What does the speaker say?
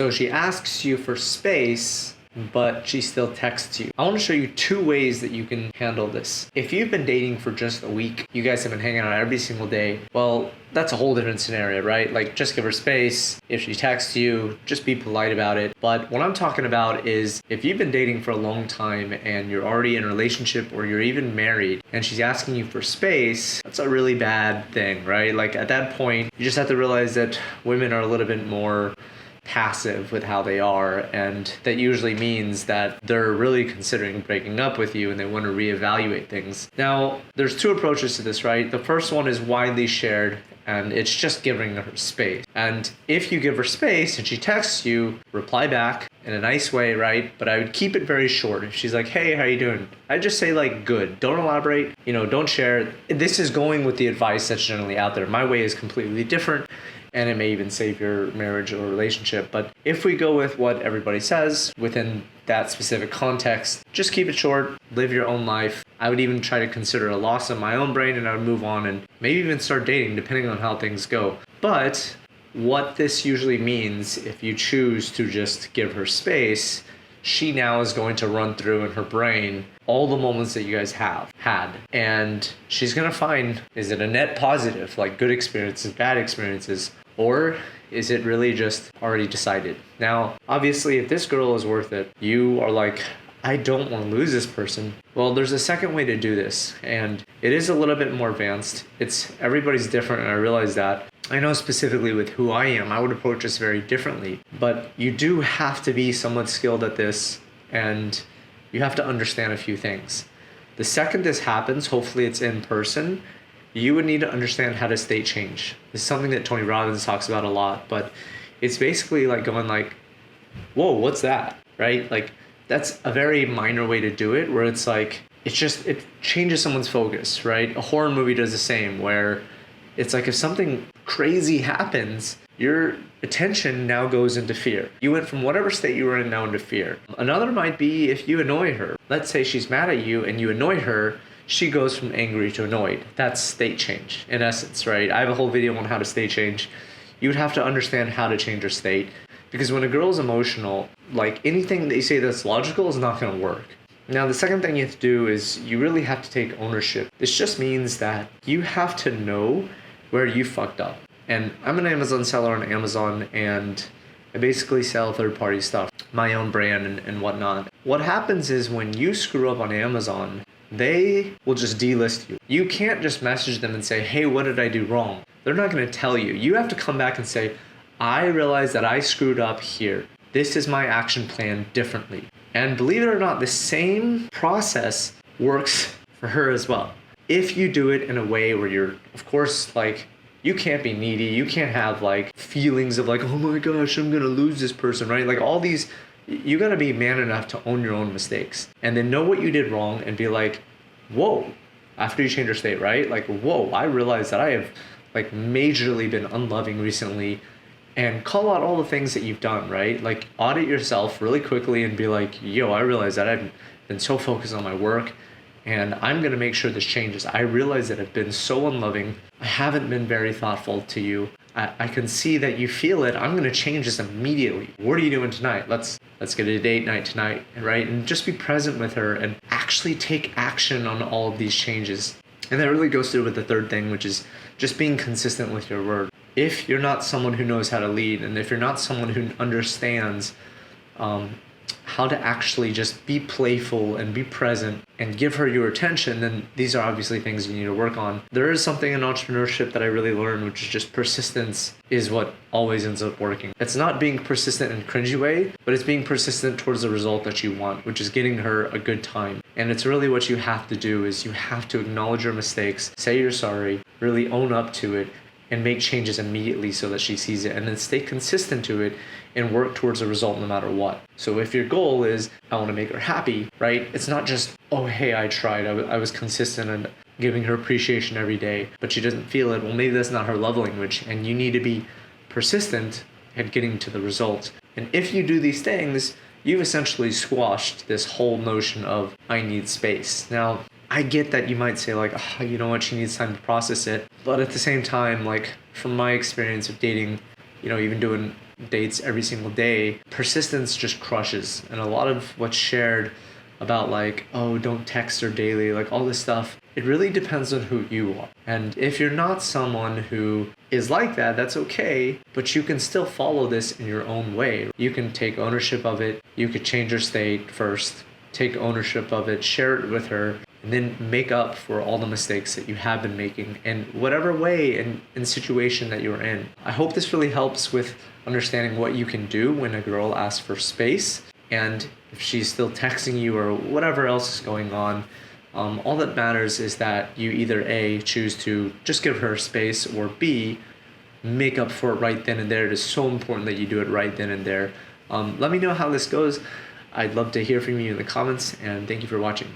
So she asks you for space, but she still texts you. I want to show you 2 ways that you can handle this. If you've been dating for just a week, you guys have been hanging out every single day, well, that's a whole different scenario, right? Like, just give her space. If she texts you, just be polite about it. But what I'm talking about is if you've been dating for a long time and you're already in a relationship or you're even married and she's asking you for space, that's a really bad thing, right? Like, at that point, you just have to realize that women are a little bit more passive with how they are, and that usually means that they're really considering breaking up with you and they want to reevaluate things. Now, there's 2 approaches to this, right? The first one is widely shared, and it's just giving her space. And if you give her space and she texts you, reply back in a nice way, right? But I would keep it very short. If she's like, hey, how you doing? I just say like, good. Don't elaborate, don't share. This is going with the advice that's generally out there. My way is completely different, and it may even save your marriage or relationship. But if we go with what everybody says within that specific context, just keep it short, live your own life. I would even try to consider a loss of my own brain, and I would move on and maybe even start dating depending on how things go. But what this usually means, if you choose to just give her space, she now is going to run through in her brain all the moments that you guys have had. And she's going to find, is it a net positive, like good experiences, bad experiences, or is it really just already decided? Now, obviously, if this girl is worth it, you are like, I don't want to lose this person. Well, there's a second way to do this, and it is a little bit more advanced. Everybody's different, and I realize that. I know specifically with who I am, I would approach this very differently, but you do have to be somewhat skilled at this, and you have to understand a few things. The second this happens, hopefully it's in person, you would need to understand how to state change. This is something that Tony Robbins talks about a lot, but it's basically like going like, whoa, what's that, right? Like, that's a very minor way to do it, where it's like, it changes someone's focus, right? A horror movie does the same, where it's like if something crazy happens, your attention now goes into fear. You went from whatever state you were in now into fear. Another might be if you annoy her. Let's say she's mad at you and you annoy her, she goes from angry to annoyed. That's state change, in essence, right? I have a whole video on how to state change. You would have to understand how to change your state, because when a girl is emotional, like anything that you say that's logical is not going to work. Now, the second thing you have to do is you really have to take ownership. This just means that you have to know where you fucked up. And I'm an Amazon seller on Amazon, and I basically sell third-party stuff, my own brand and whatnot. What happens is when you screw up on Amazon, they will just delist you. You can't just message them and say, hey, what did I do wrong? They're not going to tell you. You have to come back and say, I realized that I screwed up here. This is my action plan differently. And believe it or not, the same process works for her as well. If you do it in a way where you're, of course, like, you can't be needy. You can't have like feelings of like, oh my gosh, I'm going to lose this person, right? Like all these, you got to be man enough to own your own mistakes and then know what you did wrong and be like, whoa, after you change your state, right? Like, whoa, I realized that I have like majorly been unloving recently, and call out all the things that you've done, right? Like audit yourself really quickly and be like, yo, I realize that I've been so focused on my work and I'm going to make sure this changes. I realize that I've been so unloving. I haven't been very thoughtful to you. I can see that you feel it. I'm going to change this immediately. What are you doing tonight? Let's get a date night tonight, right? And just be present with her and actually take action on all of these changes. And that really goes through with the third thing, which is just being consistent with your word. If you're not someone who knows how to lead, and if you're not someone who understands how to actually just be playful and be present and give her your attention, then these are obviously things you need to work on. There is something in entrepreneurship that I really learned, which is just persistence is what always ends up working. It's not being persistent in a cringy way, but it's being persistent towards the result that you want, which is getting her a good time. And it's really what you have to do is you have to acknowledge your mistakes, say you're sorry, really own up to it, and make changes immediately so that she sees it, and then stay consistent to it and work towards a result no matter what. So if your goal is, I want to make her happy, right? It's not just, oh, hey, I tried. I was consistent and giving her appreciation every day, but she doesn't feel it. Well, maybe that's not her love language, and you need to be persistent at getting to the result. And if you do these things, you've essentially squashed this whole notion of, I need space. Now, I get that you might say like, oh, you know what, she needs time to process it. But at the same time, like from my experience of dating, even doing dates every single day, persistence just crushes. And a lot of what's shared about like, oh, don't text her daily, like all this stuff, it really depends on who you are. And if you're not someone who is like that, that's okay, but you can still follow this in your own way. You can take ownership of it. You could change your state first, take ownership of it, share it with her, and then make up for all the mistakes that you have been making in whatever way and situation that you're in. I hope this really helps with understanding what you can do when a girl asks for space, and if she's still texting you or whatever else is going on. All that matters is that you either A, choose to just give her space, or B, make up for it right then and there. It is so important that you do it right then and there. Let me know how this goes. I'd love to hear from you in the comments, and thank you for watching.